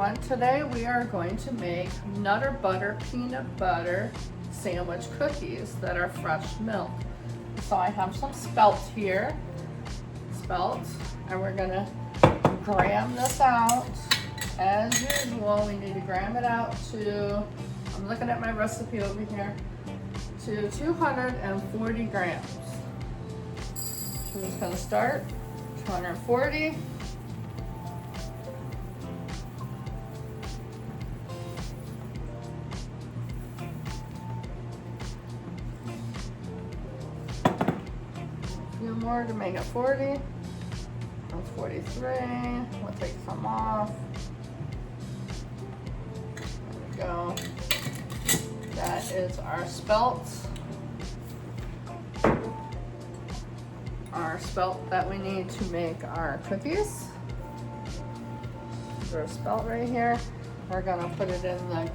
everyone. Today we are going to make Nutter Butter Peanut Butter Sandwich Cookies that are fresh milled. So I have some spelt here, and we're gonna gram this out. As usual, we need to gram it out to, I'm looking at my recipe over here, to 240 grams. So we're just gonna start, 240. More to make it 40. That's 43. We'll take some off. There we go. That is our spelt. Our spelt that we need to make our cookies. There's our spelt right here. We're gonna put it in the, I'm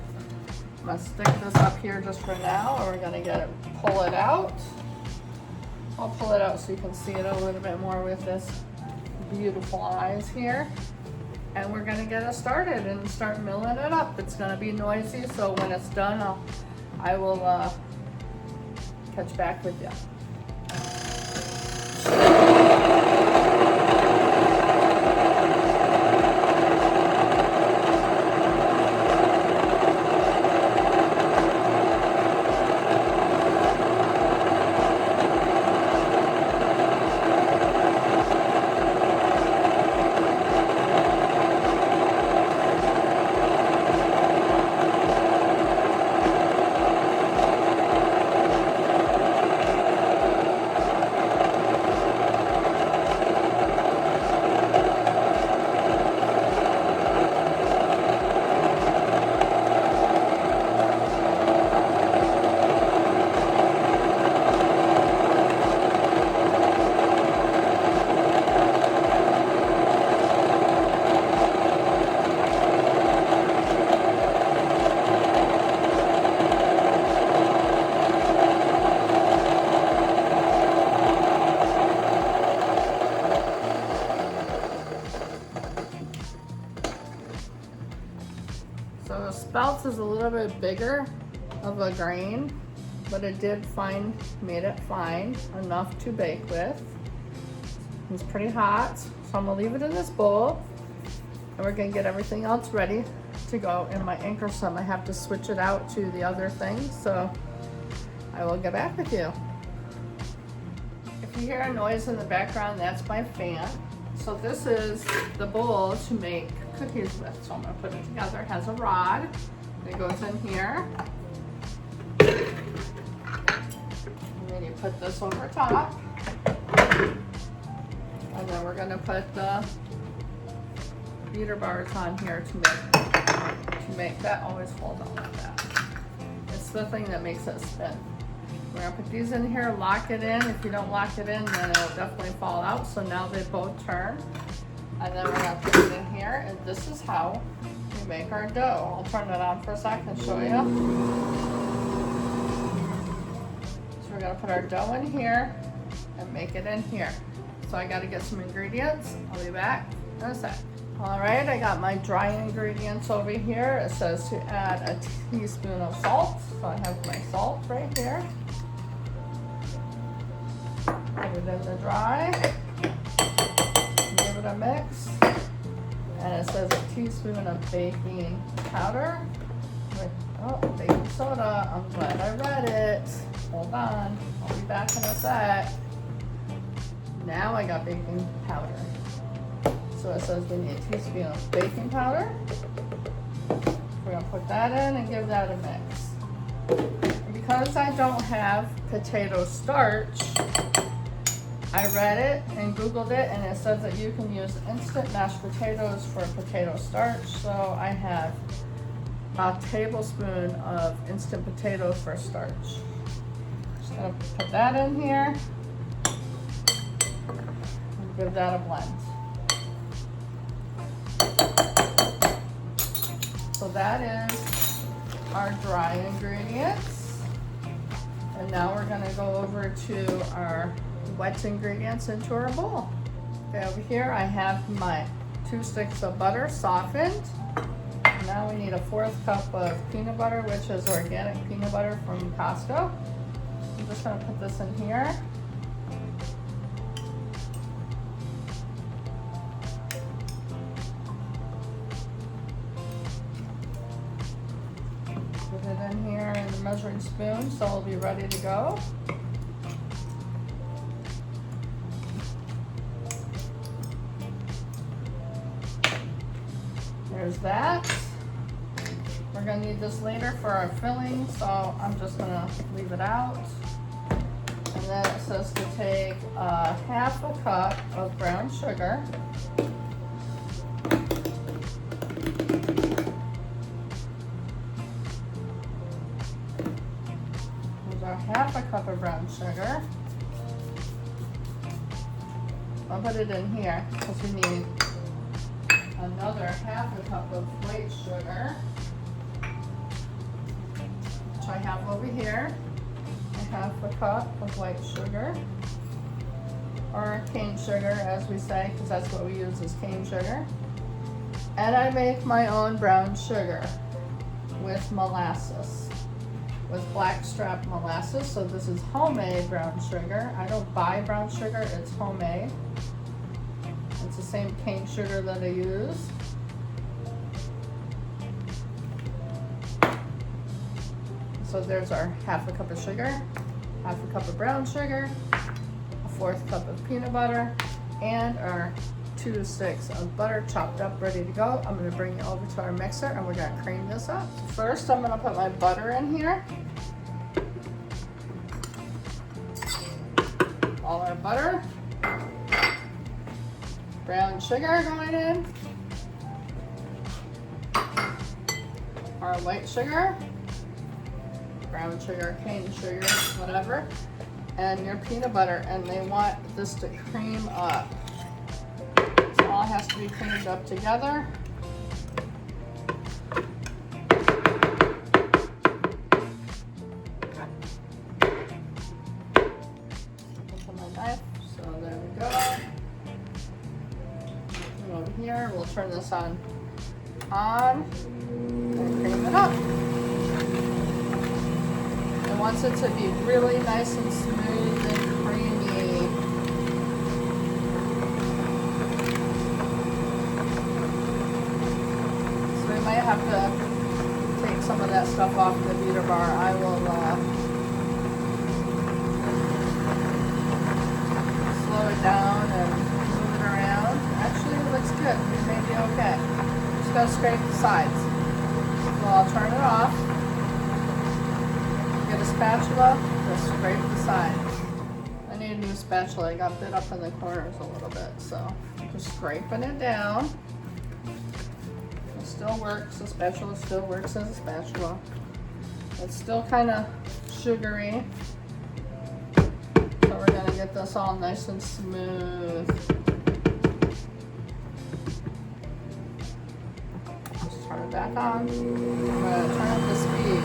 gonna stick this up here just for now, and we're gonna pull it out. I'll pull it out so you can see it a little bit more with this beautiful eyes here. And we're gonna get it started and start milling it up. It's gonna be noisy, so when it's done, I will catch back with you. So the spelt is a little bit bigger of a grain, but it made it fine enough to bake with. It's pretty hot, so I'm gonna leave it in this bowl, and we're gonna get everything else ready to go in my Einkorn. I have to switch it out to the other things, so I will get back with you. If you hear a noise in the background, that's my fan. So this is the bowl to make cookies with. So I'm gonna put it together. It has a rod that goes in here. And then you put this over top. And then we're gonna put the beater bars on here to make that always hold on like that. It's the thing that makes it spin. We're gonna put these in here, lock it in. If you don't lock it in, then it'll definitely fall out. So now they both turn. And then we're gonna put it in here, and this is how we make our dough. I'll turn it on for a second and show you. So we're gonna put our dough in here and make it in here. So I gotta get some ingredients. I'll be back in a sec. All right, I got my dry ingredients over here. It says to add a teaspoon of salt. So I have my salt right here. Put it in the dry. Give it a mix. And it says a teaspoon of baking powder. Oh, baking soda. I'm glad I read it. Hold on. I'll be back in a sec. Now I got baking powder. So it says we need a teaspoon of baking powder. We're gonna put that in and give that a mix. And because I don't have potato starch, I read it and Googled it, and it says that you can use instant mashed potatoes for potato starch. So I have a tablespoon of instant potatoes for starch. Just gonna put that in here and give that a blend. So that is our dry ingredients. And now we're gonna go over to our wet ingredients into our bowl. Okay, over here I have my 2 sticks of butter softened. now we need a 1/4 cup of peanut butter, which is organic peanut butter from Costco. I'm just gonna put this in here. Put it in here in the measuring spoon so it'll be ready to go. There's that. We're gonna need this later for our filling, so I'm just gonna leave it out. And then it says to take 1/2 cup of brown sugar. There's our 1/2 cup of brown sugar. I'll put it in here because we need another 1/2 cup of white sugar, which I have over here. 1/2 cup of white sugar, or cane sugar as we say, because that's what we use is cane sugar. And I make my own brown sugar with molasses, with blackstrap molasses. So this is homemade brown sugar. I don't buy brown sugar, it's homemade. It's the same cane sugar that I use. So there's our 1/2 cup of sugar, 1/2 cup of brown sugar, a 1/4 cup of peanut butter, and our 2 sticks of butter chopped up, ready to go. I'm gonna bring it over to our mixer and we're gonna cream this up. First, I'm gonna put my butter in here. All our butter. Brown sugar going in. Our white sugar. Brown sugar, cane sugar, whatever. And your peanut butter, and they want this to cream up. So all has to be creamed up together. Open my knife, so there we go. Over here, we'll turn this on and cream it up. It wants it to be really nice and smooth and creamy. So we might have to take some of that stuff off the beater bar. I will slow it down and move it around. Actually, it looks good. We may be okay. Just gotta scrape the sides. So I'll turn it off. Get a spatula, just scrape the sides. I need a new spatula. I got bit up in the corners a little bit, so just scraping it down. It still works. The spatula still works as a spatula. It's still kind of sugary. So we're gonna get this all nice and smooth. Just turn it back on. I'm gonna turn up the speed.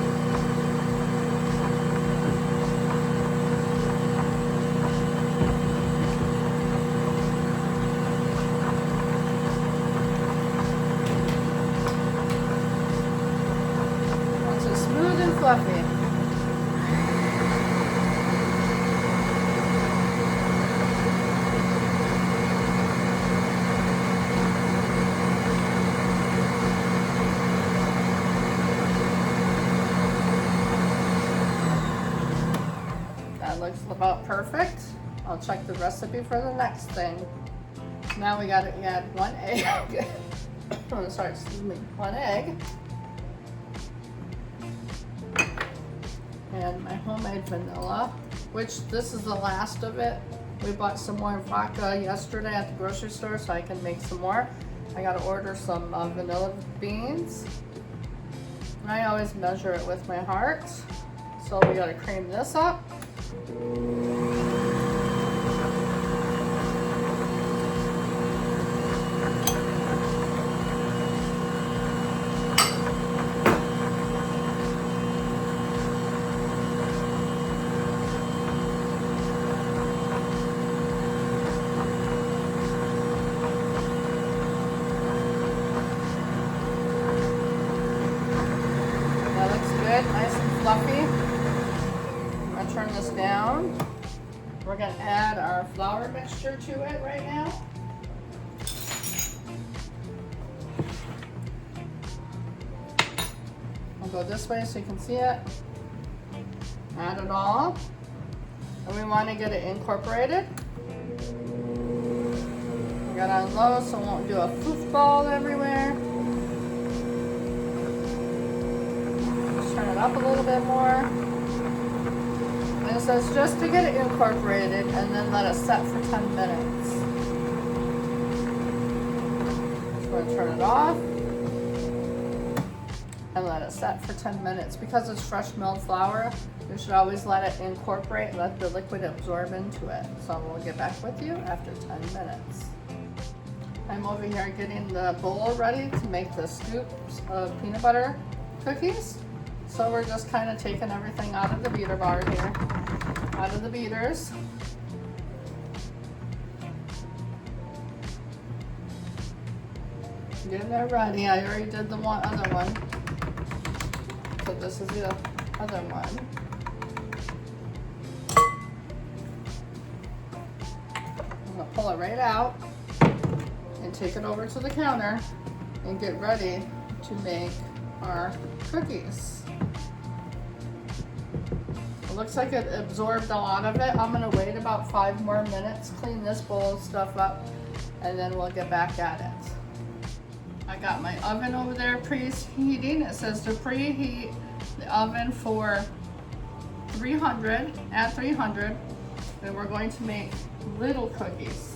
Once it's smooth and fluffy. Looks about perfect. I'll check the recipe for the next thing. Now we gotta add 1 egg. Oh, sorry, excuse me, 1 egg. And my homemade vanilla, which this is the last of it. We bought some more vodka yesterday at the grocery store, so I can make some more. I gotta order some vanilla beans. And I always measure it with my heart. So we gotta cream this up. flour mixture to it right now. I'll go this way so you can see it. Add it all. And we want to get it incorporated. We got it on low so it won't do a foosball everywhere. Just turn it up a little bit more. And it says just to get it incorporated and then let it set for 10 minutes. Just going to turn it off and let it set for 10 minutes. Because it's fresh milled flour, you should always let it incorporate, let the liquid absorb into it. So we'll get back with you after 10 minutes. I'm over here getting the bowl ready to make the scoops of peanut butter cookies. So we're just kind of taking everything out of the beater bar here, out of the beaters. Getting it ready. I already did the other one. So this is the other one. I'm gonna pull it right out and take it over to the counter and get ready to make our cookies. It looks like it absorbed a lot of it. I'm gonna wait about 5 more minutes, clean this bowl of stuff up, and then we'll get back at it. I got my oven over there preheating. It says to preheat the oven for 300, at 300, and we're going to make little cookies.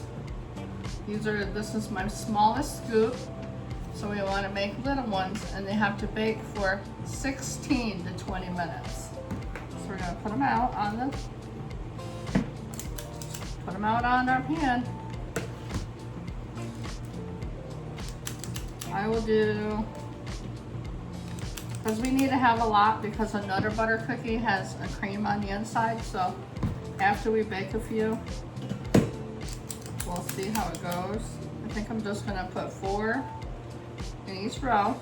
This is my smallest scoop, so we want to make little ones, and they have to bake for 16 to 20 minutes. So we're going to put them out on our pan. I will do, because we need to have a lot because a Nutter Butter cookie has a cream on the inside, so after we bake a few, we'll see how it goes. I think I'm just gonna put 4 in each row.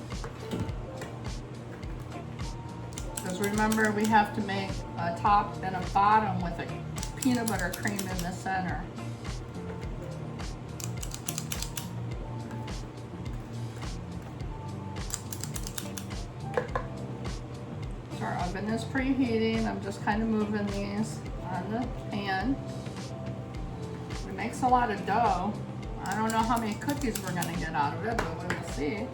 Because remember, we have to make a top and a bottom with a peanut butter cream in the center. So our oven is preheating. I'm just kind of moving these on the pan. It makes a lot of dough. I don't know how many cookies we're gonna get out of it, but we will see.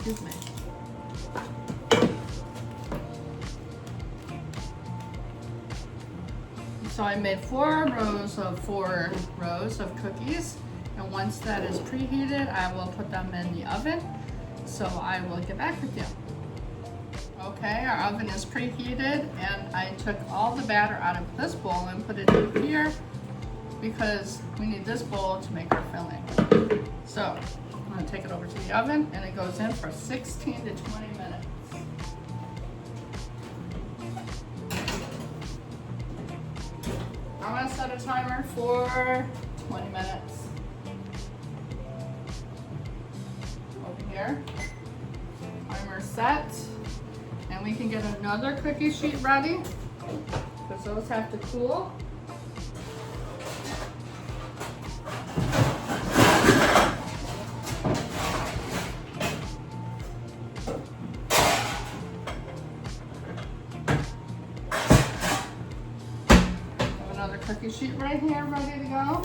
Excuse me. So I made 4 rows of cookies, and once that is preheated, I will put them in the oven. So I will get back with you. Okay, our oven is preheated, and I took all the batter out of this bowl and put it in here because we need this bowl to make our filling. So I'm going to take it over to the oven, and it goes in for 16 to 20 minutes. I'm going to set a timer for 20 minutes. Over here, timer set, and we can get another cookie sheet ready because those have to cool. Cookie sheet right here, ready to go.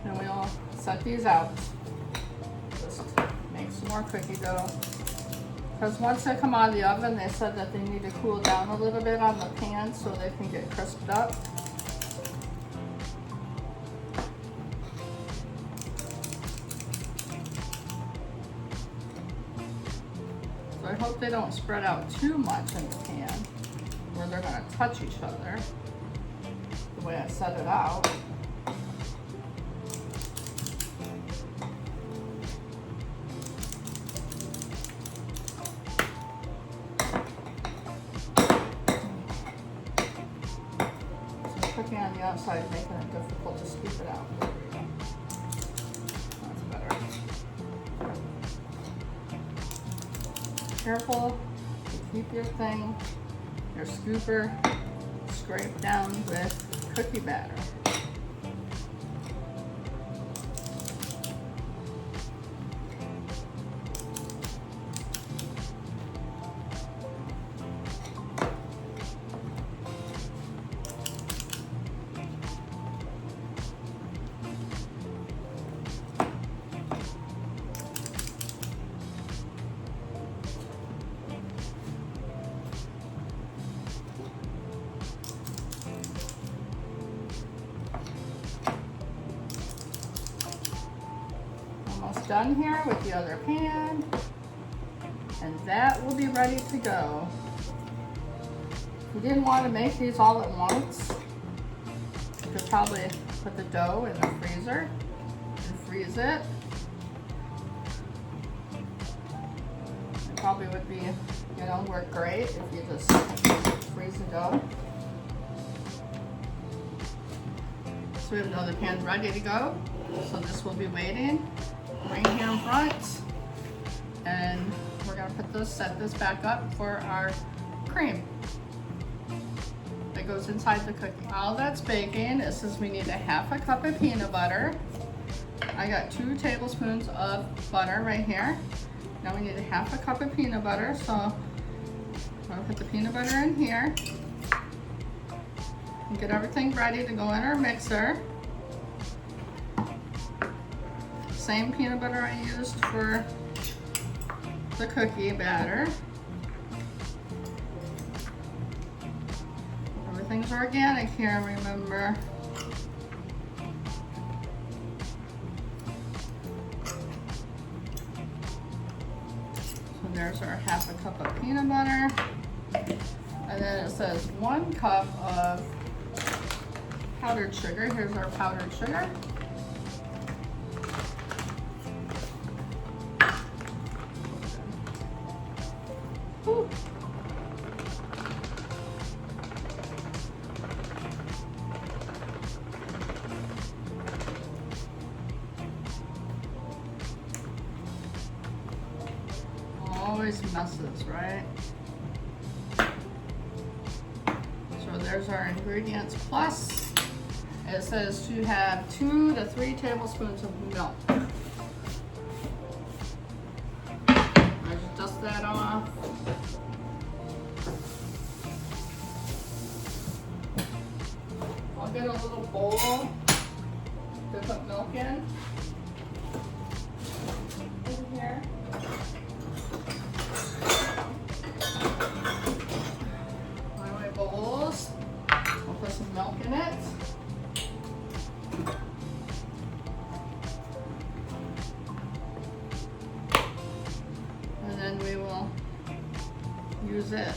And we'll set these out. Just make some more cookie dough. Because once they come out of the oven, they said that they need to cool down a little bit on the pan so they can get crisped up. I hope hope they don't spread out too much in the pan where they're gonna touch each other the way I set it out. Cooking on the outside, making it difficult to scoop it out. That's better. Careful to keep your thing, your scooper, scraped down with cookie batter. Done here with the other pan, and that will be ready to go. If you didn't want to make these all at once, you could probably put the dough in the freezer and freeze it. It probably would be, you know, work great if you just freeze the dough. So we have another pan ready to go. So this will be waiting. Ring here in front, and we're gonna set this back up for our cream that goes inside the cookie. While that's baking, it says we need a half a cup of peanut butter. I got 2 tablespoons of butter right here. Now we need a half a cup of peanut butter, so I'm gonna put the peanut butter in here and get everything ready to go in our mixer. Same peanut butter I used for the cookie batter. Everything's organic here, remember. So there's our half a cup of peanut butter. And then it says 1 cup of powdered sugar. Here's our powdered sugar. Always messes, right? So there's our ingredients plus. It says to have 2 to 3 tablespoons of milk. I just dust that off. I'll get a little bowl to put milk in. In here. My bowls. We'll put some milk in it. And then we will use it.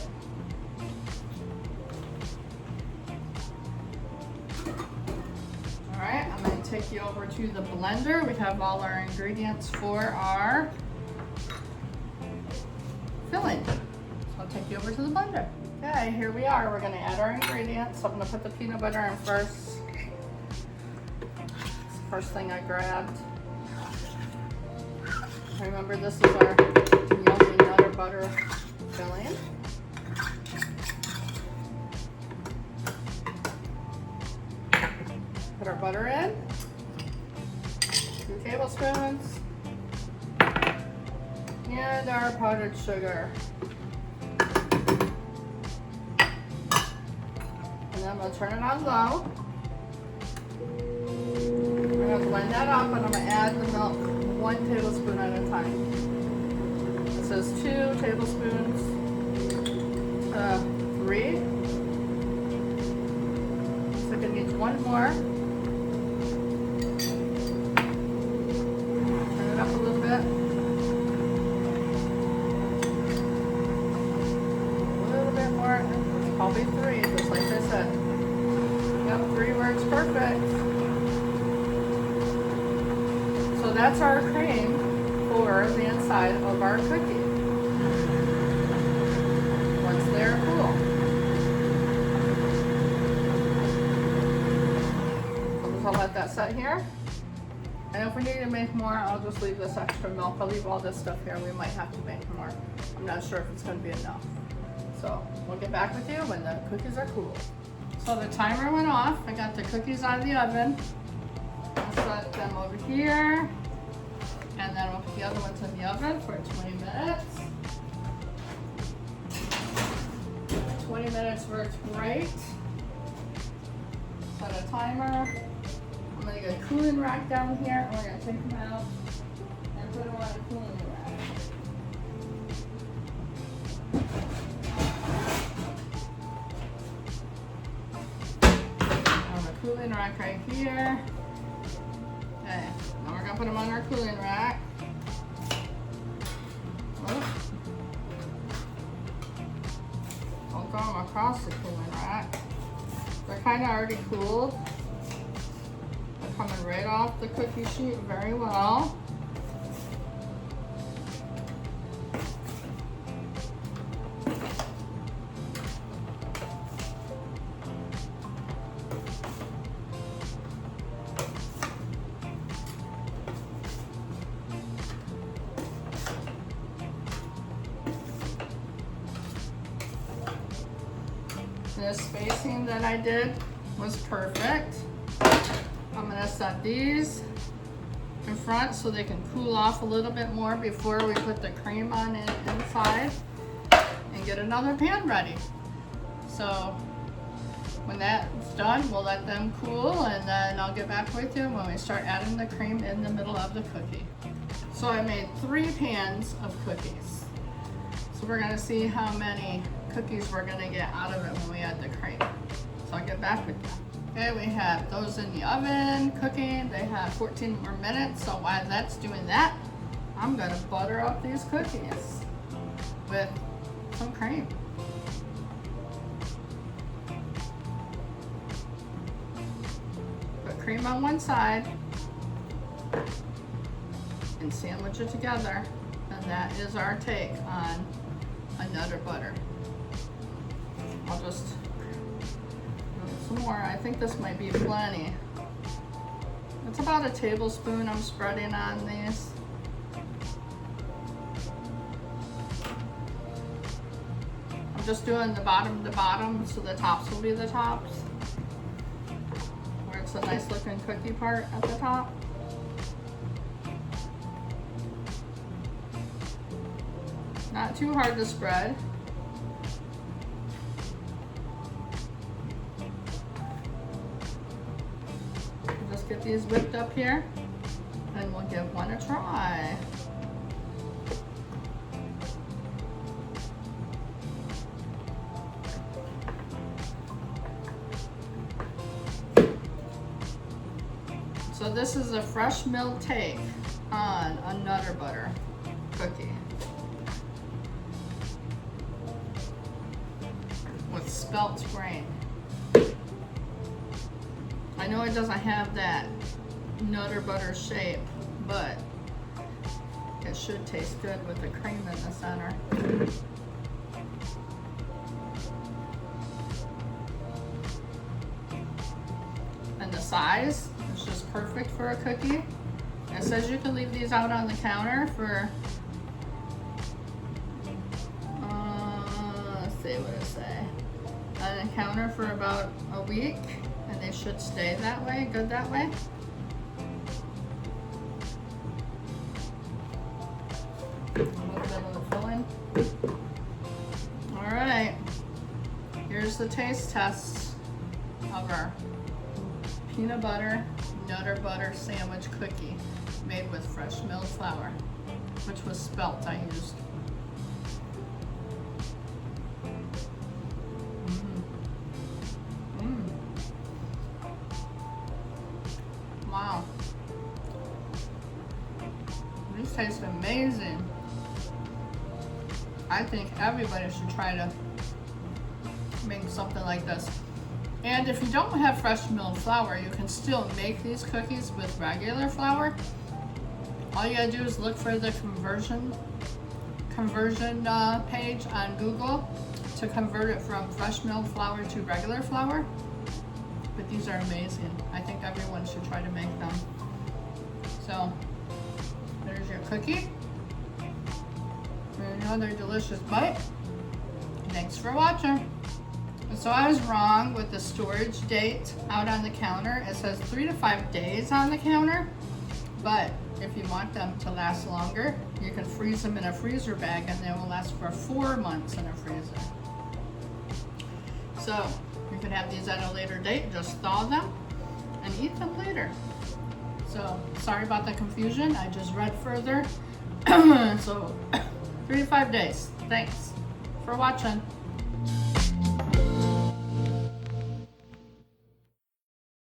Alright, I'm going to take you over to the blender. We have all our ingredients for our filling. So I'll take you over to the blender. Okay, here we are. We're going to add our ingredients. So I'm going to put the peanut butter in first. It's the first thing I grabbed. Remember, this is our yummy nutter butter filling. Put our butter in. 2 tablespoons. And our powdered sugar. And then I'm going to turn it on low. I'm going to blend that up, and I'm going to add the milk 1 tablespoon at a time. It says 2 tablespoons to 3. Looks like it needs 1 more. Turn it up a little bit. be 3, just like I said. Yep, 3 works perfect. So that's our cream for the inside of our cookie. Once they're cool. So I'll let that set here. And if we need to make more, I'll just leave this extra milk. I'll leave all this stuff here. We might have to make more. I'm not sure if it's going to be enough. So we'll get back with you when the cookies are cool. So the timer went off. I got the cookies out of the oven. I'll set them over here. And then we'll put the other ones in the oven for 20 minutes. 20 minutes works great. Set a timer. I'm going to get a cooling rack down here, and we're going to take them out and put them on a cooling rack. On the cooling rack right here. Okay, now we're going to put them on our cooling rack. Oh. I'll throw them across the cooling rack. They're kind of already cooled. Coming right off the cookie sheet very well. The spacing that I did was perfect. I'm going to set these in front so they can cool off a little bit more before we put the cream on inside and get another pan ready. So when that's done, we'll let them cool, and then I'll get back with you when we start adding the cream in the middle of the cookie. So I made 3 pans of cookies. So we're going to see how many cookies we're going to get out of it when we add the cream. So I'll get back with you. Okay, we have those in the oven cooking. They have 14 more minutes, so while that's doing that, I'm gonna butter up these cookies with some cream. Put cream on one side and sandwich it together, and that is our take on a Nutter butter. I'll just some more. I think this might be plenty. It's about a tablespoon I'm spreading on these. I'm just doing the bottom to bottom so the tops will be the tops. Where it's a nice looking cookie part at the top. Not too hard to spread. Get these whipped up here, and we'll give one a try. So this is a fresh milled take on a Nutter butter cookie with spelt grain. I know it doesn't have that Nutter butter shape, but it should taste good with the cream in the center. And the size is just perfect for a cookie. It says you can leave these out on the counter for, let's see what it say, on the counter for about a week. And they should stay that way, good that way. A little bit of the filling. All right, here's the taste test of our peanut butter, Nutter butter sandwich cookie made with fresh milled flour, which was spelt I used. Wow. These taste amazing. I think everybody should try to make something like this. And if you don't have fresh milled flour, you can still make these cookies with regular flour. All you gotta do is look for the conversion page on Google to convert it from fresh milled flour to regular flour. But these are amazing. I think everyone should try to make them. So there's your cookie. And another delicious bite. Thanks for watching. So I was wrong with the storage date out on the counter. It says 3 to 5 days on the counter, but if you want them to last longer, you can freeze them in a freezer bag and they will last for 4 months in a freezer. So you can have these at a later date, just thaw them and eat them later. So sorry about the confusion, I just read further. So 3 to 5 days. Thanks for watching.